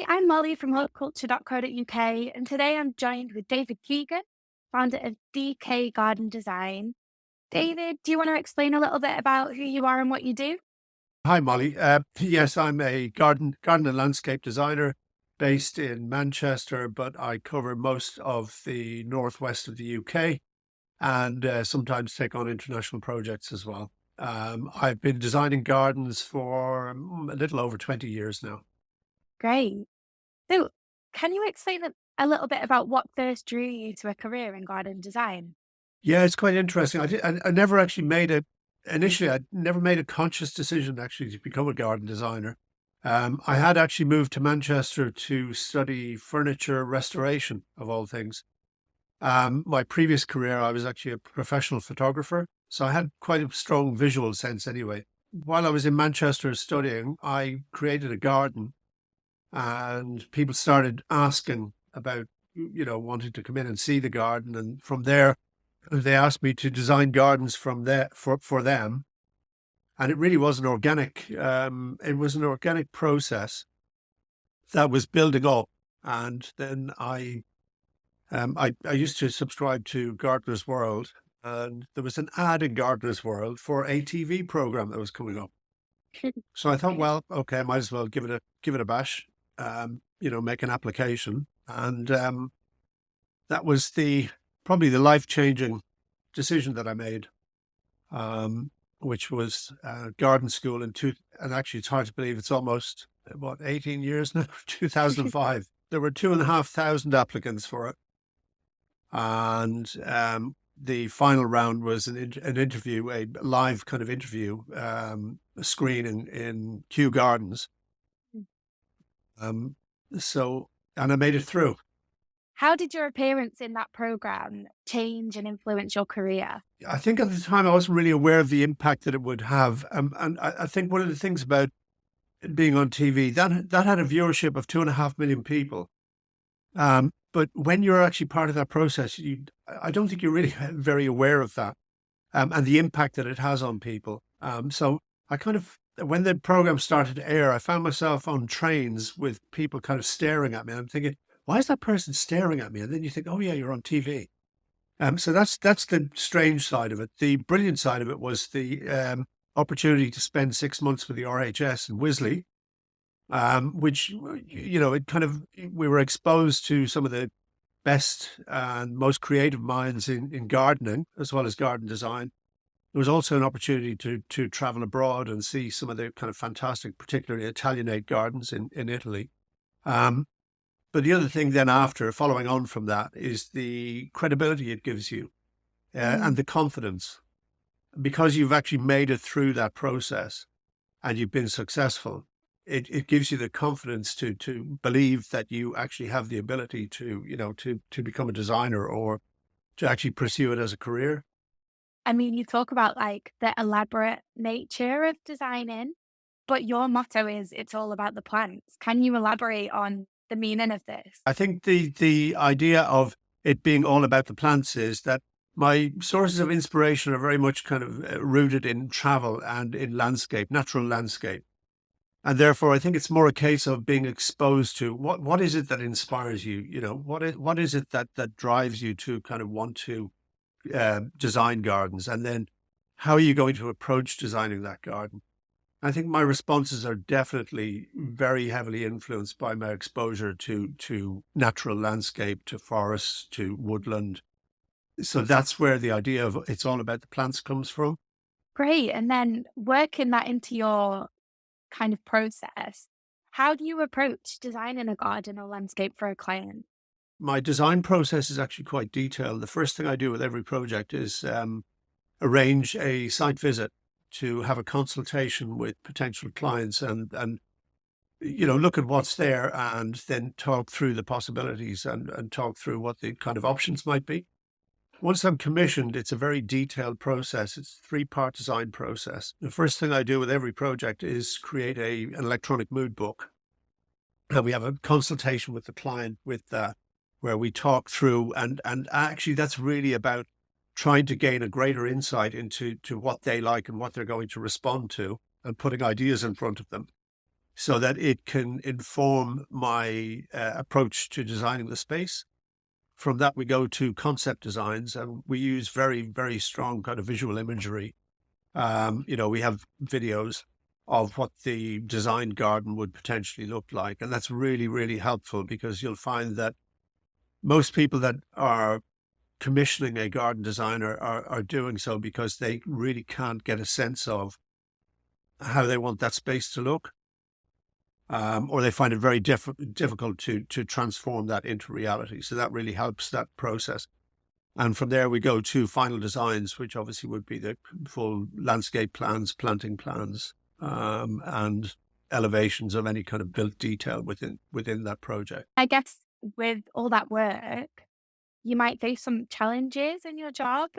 Hi, I'm Mollie from Horticulture.co.uk, and today I'm joined with David Keegan, founder of DK Garden Design. David, do you want to explain a little bit about who you are and what you do? Hi, Molly. Yes, I'm a garden and landscape designer based in Manchester, but I cover most of the northwest of the UK and sometimes take on international projects as well. I've been designing gardens for a little over 20 years now. Great. So, can you explain a little bit about what first drew you to a career in garden design? Yeah, it's quite interesting. I never actually initially, I never made a conscious decision actually to become a garden designer. I had actually moved to Manchester to study furniture restoration, of all things. My previous career, I was actually a professional photographer, so I had quite a strong visual sense anyway. While I was in Manchester studying, I created a garden and people started asking about, wanting to come in and see the garden. And from there, they asked me to design gardens from there for them. And it really was it was an organic process that was building up. And then I used to subscribe to Gardener's World, and there was an ad in Gardener's World for a TV program that was coming up. So I thought, well, okay, I might as well give it a bash, make an application. And that was probably the life-changing decision that I made, which was garden school and actually it's hard to believe it's almost, 18 years now, 2005. There were 2,500 applicants for it. And the final round was an interview, a live kind of interview, a screening in Kew Gardens. Um, and I made it through. How did your appearance in that program change and influence your career? I think at the time I wasn't really aware of the impact that it would have. And I think one of the things about being on TV, that had a viewership of 2.5 million people. But when you're actually part of that process, I don't think you're really very aware of that, and the impact that it has on people. So when the program started to air, I found myself on trains with people kind of staring at me. And I'm thinking, why is that person staring at me? And then you think, oh yeah, you're on TV. So that's the strange side of it. The brilliant side of it was the opportunity to spend 6 months with the RHS in Wisley, which, we were exposed to some of the best and most creative minds in gardening, as well as garden design. There was also an opportunity to travel abroad and see some of the kind of fantastic, particularly Italianate gardens in Italy. But the other thing then after, following on from that, is the credibility it gives you and the confidence. Because you've actually made it through that process and you've been successful, it gives you the confidence to believe that you actually have the ability to become a designer or to actually pursue it as a career. I mean, you talk about like the elaborate nature of designing, but your motto is it's all about the plants. Can you elaborate on the meaning of this? I think the idea of it being all about the plants is that my sources of inspiration are very much kind of rooted in travel and in landscape, natural landscape. And therefore, I think it's more a case of being exposed to what is it that inspires you? What is it that drives you to kind of want to design gardens, and then how are you going to approach designing that garden? I think my responses are definitely very heavily influenced by my exposure to natural landscape, to forests, to woodland. So that's where the idea of it's all about the plants comes from. Great. And then working that into your kind of process, how do you approach designing a garden or landscape for a client? My design process is actually quite detailed. The first thing I do with every project is arrange a site visit to have a consultation with potential clients and look at what's there and then talk through the possibilities and talk through what the kind of options might be. Once I'm commissioned, it's a very detailed process. It's a three-part design process. The first thing I do with every project is create an electronic mood book. And we have a consultation with the client with that, where we talk through and actually that's really about trying to gain a greater insight into what they like and what they're going to respond to and putting ideas in front of them. so that it can inform my approach to designing the space. From that, we go to concept designs, and we use very, very strong kind of visual imagery. We have videos of what the design garden would potentially look like. And that's really, really helpful, because you'll find that most people that are commissioning a garden designer are doing so because they really can't get a sense of how they want that space to look. Or they find it very difficult to transform that into reality. So that really helps that process. And from there, we go to final designs, which obviously would be the full landscape plans, planting plans, and elevations of any kind of built detail within that project. I guess with all that work, you might face some challenges in your job.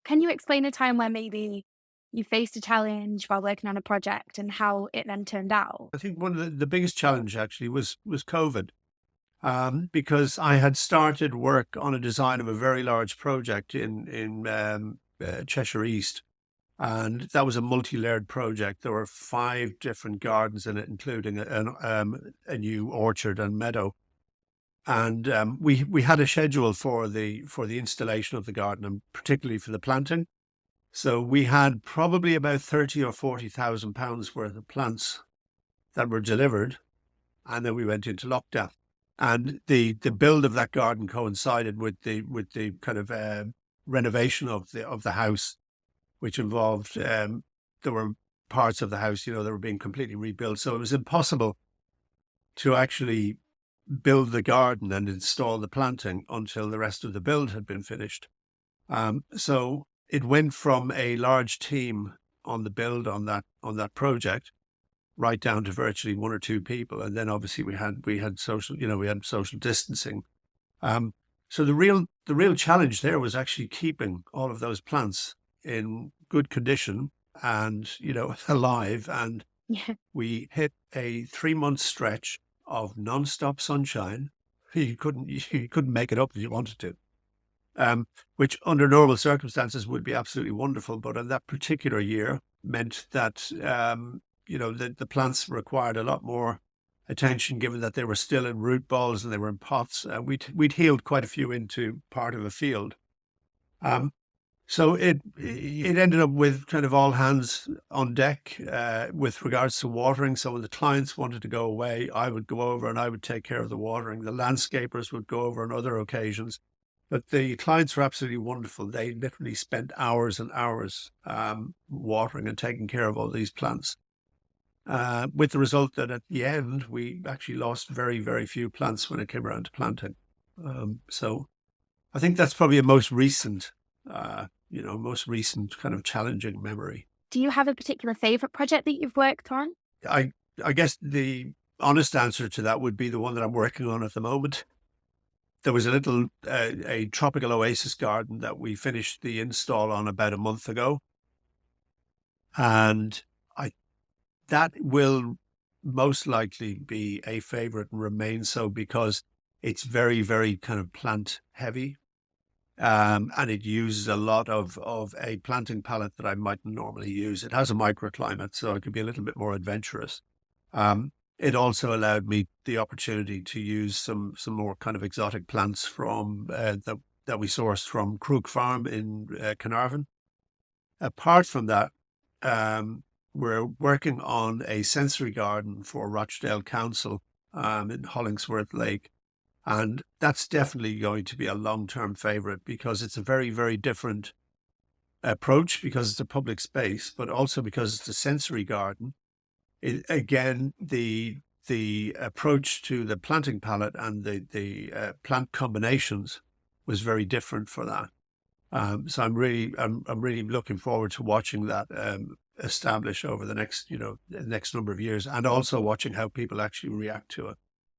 Can you explain a time where maybe you faced a challenge while working on a project and how it then turned out? I think one of the biggest challenge actually was COVID, because I had started work on a design of a very large project in Cheshire East. And that was a multi-layered project. There were 5 different gardens in it, including a new orchard and meadow. And we had a schedule for the installation of the garden, and particularly for the planting. So we had probably about 30 or 40,000 pounds worth of plants that were delivered, and then we went into lockdown. And the build of that garden coincided with the kind of renovation of the house, which involved there were parts of the house, that were being completely rebuilt. So it was impossible to actually build the garden and install the planting until the rest of the build had been finished. So it went from a large team on the build on that project right down to virtually 1 or 2 people, and then obviously we had social distancing. So the real challenge there was actually keeping all of those plants in good condition and alive. And Yeah. we hit a 3-month stretch of non-stop sunshine. You couldn't make it up if you wanted to. Which under normal circumstances would be absolutely wonderful, but in that particular year meant that the plants required a lot more attention, given that they were still in root balls and they were in pots. We'd healed quite a few into part of a field. So it ended up with kind of all hands on deck with regards to watering. So when the clients wanted to go away, I would go over and I would take care of the watering. The landscapers would go over on other occasions. But the clients were absolutely wonderful. They literally spent hours and hours watering and taking care of all these plants. With the result that at the end, we actually lost very, very few plants when it came around to planting. So I think that's probably a most recent kind of challenging memory. Do you have a particular favorite project that you've worked on? I guess the honest answer to that would be the one that I'm working on at the moment. There was a tropical oasis garden that we finished the install on about a month ago. And that will most likely be a favorite and remain so, because it's very, very kind of plant heavy. And it uses a lot of a planting palette that I mightn't normally use. It has a microclimate, so it could be a little bit more adventurous. It also allowed me the opportunity to use some more kind of exotic plants from that we sourced from Crook Farm in Carnarvon. Apart from that, we're working on a sensory garden for Rochdale Council in Hollingsworth Lake. And that's definitely going to be a long-term favorite, because it's a very, very different approach, because it's a public space, but also because it's a sensory garden. Again, the approach to the planting palette and the plant combinations was very different for that. So I'm really looking forward to watching that establish over the next number of years, and also watching how people actually react to it.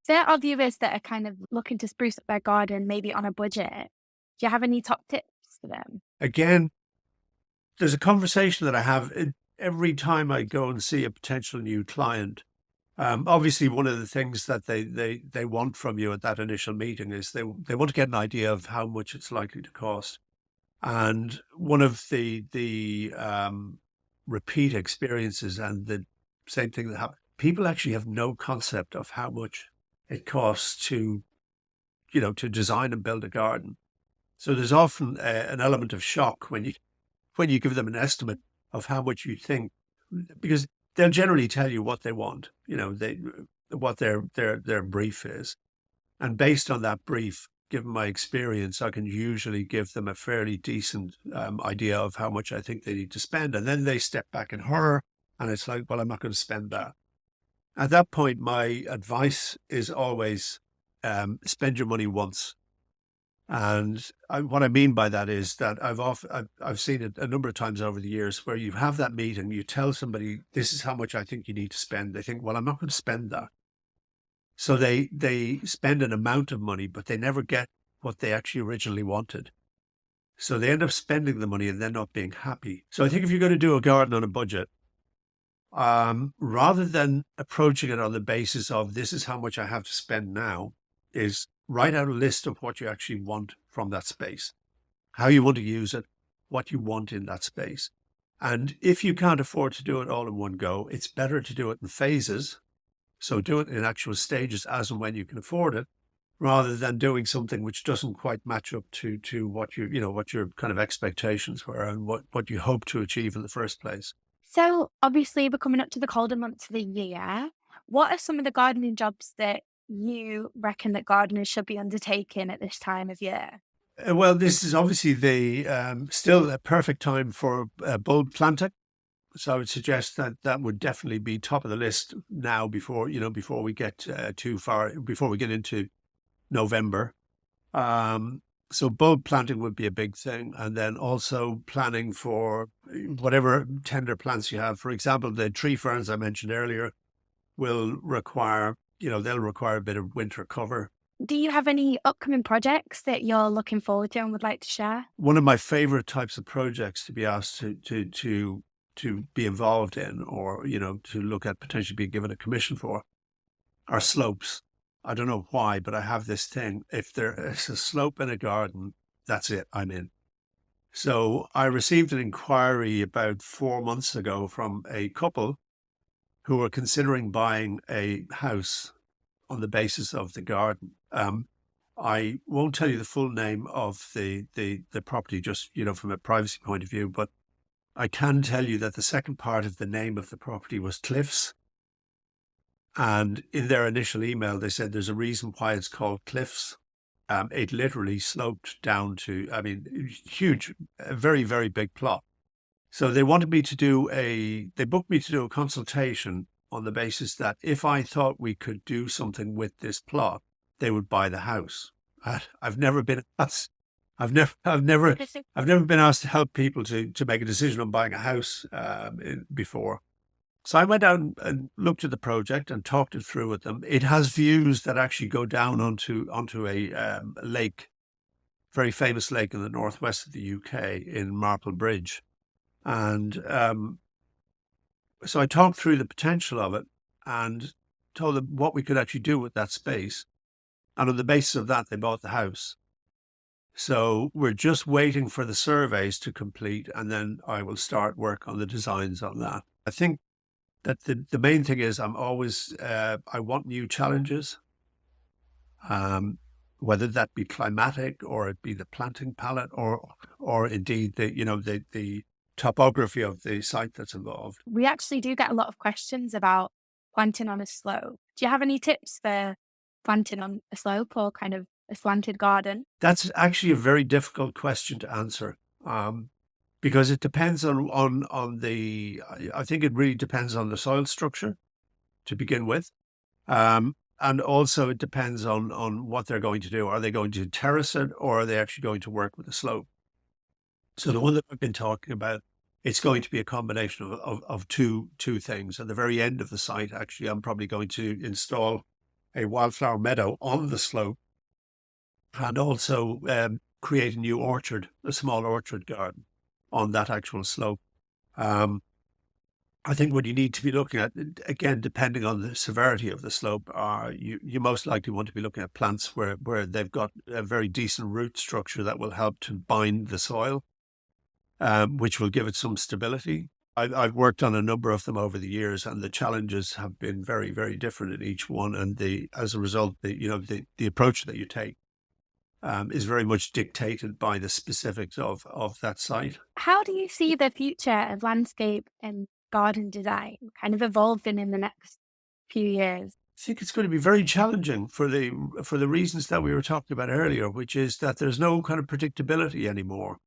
There are viewers that are kind of looking to spruce up their garden, maybe on a budget. Do you have any top tips for them? Again, there's a conversation that I have every time I go and see a potential new client. Obviously, one of the things that they want from you at that initial meeting is they want to get an idea of how much it's likely to cost. And one of the repeat experiences, and the same thing that people actually have no concept of how much it costs to, to design and build a garden. So there's often an element of shock when you give them an estimate of how much you think, because they'll generally tell you what they want, what their brief is. And based on that brief, given my experience, I can usually give them a fairly decent idea of how much I think they need to spend. And then they step back in horror and it's like, well, I'm not going to spend that. At that point, my advice is always spend your money once. And what I mean by that is that I've seen it a number of times over the years where you have that meeting, you tell somebody, this is how much I think you need to spend. They think, well, I'm not going to spend that. So they spend an amount of money, but they never get what they actually originally wanted. So they end up spending the money and then not being happy. So I think if you're going to do a garden on a budget, rather than approaching it on the basis of this is how much I have to spend now, is write out a list of what you actually want from that space, how you want to use it, what you want in that space. And if you can't afford to do it all in one go, it's better to do it in phases. So do it in actual stages as and when you can afford it, rather than doing something which doesn't quite match up to what what your kind of expectations were and what you hope to achieve in the first place. So, obviously, we're coming up to the colder months of the year. What are some of the gardening jobs that you reckon that gardeners should be undertaking at this time of year? Well, this is obviously the still a perfect time for bulb planting. So I would suggest that that would definitely be top of the list now before we get too far, before we get into November. So bulb planting would be a big thing. And then also planning for whatever tender plants you have. For example, the tree ferns I mentioned earlier will require, they'll require a bit of winter cover. Do you have any upcoming projects that you're looking forward to and would like to share? One of my favorite types of projects to be asked to be involved in, or to look at potentially being given a commission for, are slopes. I don't know why, but I have this thing. If there is a slope in a garden, that's it, I'm in. So I received an inquiry about 4 months ago from a couple who were considering buying a house on the basis of the garden. I won't tell you the full name of the property, just from a privacy point of view, but I can tell you that the second part of the name of the property was Cliffs. And in their initial email, they said there's a reason why it's called Cliffs. It literally sloped down to, huge, a very, very big plot. So they booked me to do a consultation on the basis that if I thought we could do something with this plot, they would buy the house. I've never been asked. I've never been asked to help people to make a decision on buying a house before. So I went out and looked at the project and talked it through with them. It has views that actually go down onto a lake, very famous lake in the northwest of the UK in Marple Bridge. And so I talked through the potential of it and told them what we could actually do with that space. And on the basis of that, they bought the house. So we're just waiting for the surveys to complete, and then I will start work on the designs on that. I think that the main thing is I'm always, I want new challenges, whether that be climatic or it be the planting palette or indeed the topography of the site that's involved. We actually do get a lot of questions about planting on a slope. Do you have any tips for planting on a slope or kind of a slanted garden? That's actually a very difficult question to answer. Because it depends on I think it really depends on the soil structure to begin with. And also it depends on what they're going to do. Are they going to terrace it, or are they actually going to work with a slope? So the one that I've been talking about, it's going to be a combination of two things. At the very end of the site, actually, I'm probably going to install a wildflower meadow on the slope and also create a new orchard, a small orchard garden on that actual slope. I think what you need to be looking at, again, depending on the severity of the slope, you most likely want to be looking at plants where they've got a very decent root structure that will help to bind the soil, which will give it some stability. I've worked on a number of them over the years, and the challenges have been very, very different in each one. And as a result, the approach that you take is very much dictated by the specifics of that site. How do you see the future of landscape and garden design kind of evolving in the next few years? I think it's going to be very challenging for the reasons that we were talking about earlier, which is that there's no kind of predictability anymore.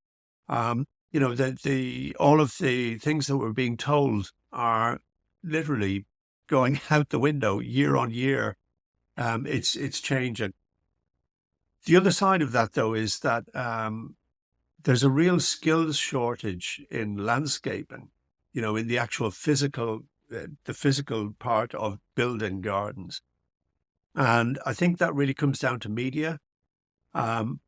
The all of the things that we're being told are literally going out the window year on year. It's changing. The other side of that, though, is that there's a real skills shortage in landscaping. In the actual the physical part of building gardens, and I think that really comes down to media. Um,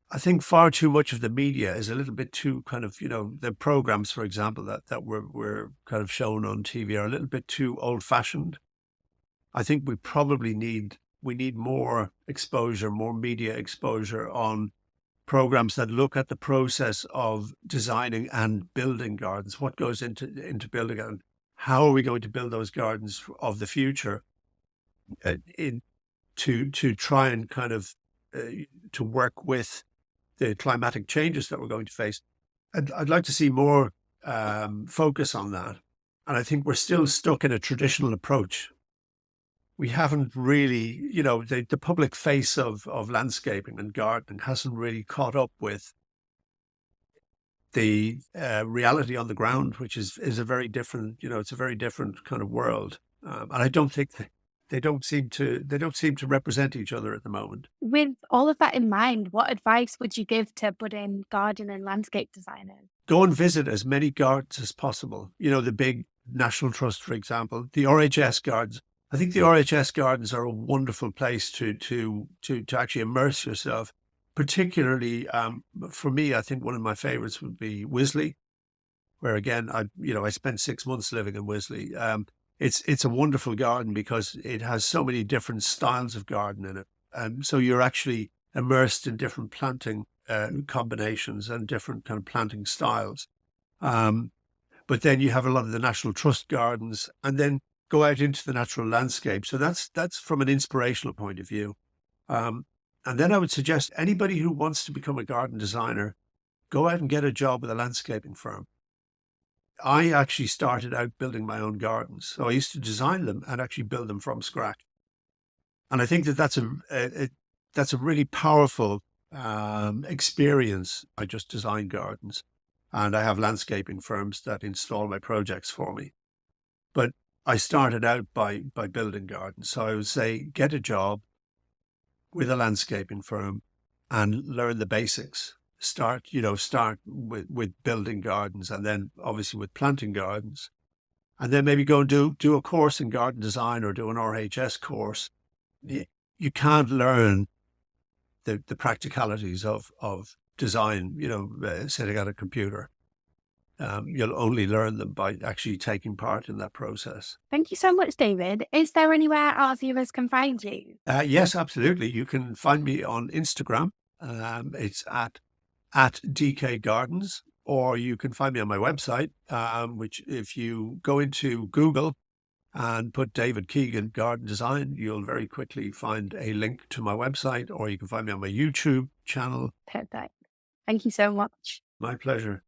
I think far too much of the media is a little bit too kind of, the programs, for example, that were kind of shown on TV are a little bit too old fashioned. I think we need more exposure, more media exposure on programs that look at the process of designing and building gardens, what goes into building and how are we going to build those gardens of the future, in to try and kind of to work with the climatic changes that we're going to face. I'd like to see more focus on that. And I think we're still stuck in a traditional approach. We haven't really, the public face of landscaping and gardening hasn't really caught up with the reality on the ground, which is a very different, it's a very different kind of world. And I don't think they don't seem to represent each other at the moment. With all of that in mind, what advice would you give to budding garden and landscape designers? Go and visit as many gardens as possible. The big National Trust, for example, the RHS gardens. I think the RHS gardens are a wonderful place to actually immerse yourself. Particularly for me, I think one of my favorites would be Wisley, where again, I spent 6 months living in Wisley. It's a wonderful garden because it has so many different styles of garden in it. So you're actually immersed in different planting combinations and different kind of planting styles. But then you have a lot of the National Trust gardens, and then go out into the natural landscape. So that's from an inspirational point of view. And then I would suggest anybody who wants to become a garden designer, go out and get a job with a landscaping firm. I actually started out building my own gardens. So I used to design them and actually build them from scratch. And I think that's a really powerful experience. I just design gardens, and I have landscaping firms that install my projects for me. But I started out by building gardens. So I would say get a job with a landscaping firm and learn the basics. Start with building gardens, and then obviously with planting gardens, and then maybe go and do a course in garden design or do an RHS course. You can't learn the practicalities of design, sitting at a computer. You'll only learn them by actually taking part in that process. Thank you so much, David. Is there anywhere our viewers can find you? Yes, absolutely. You can find me on Instagram. It's at DK Gardens, or you can find me on my website, which if you go into Google and put David Keegan Garden Design, you'll very quickly find a link to my website, or you can find me on my YouTube channel. Perfect. Thank you so much. My pleasure.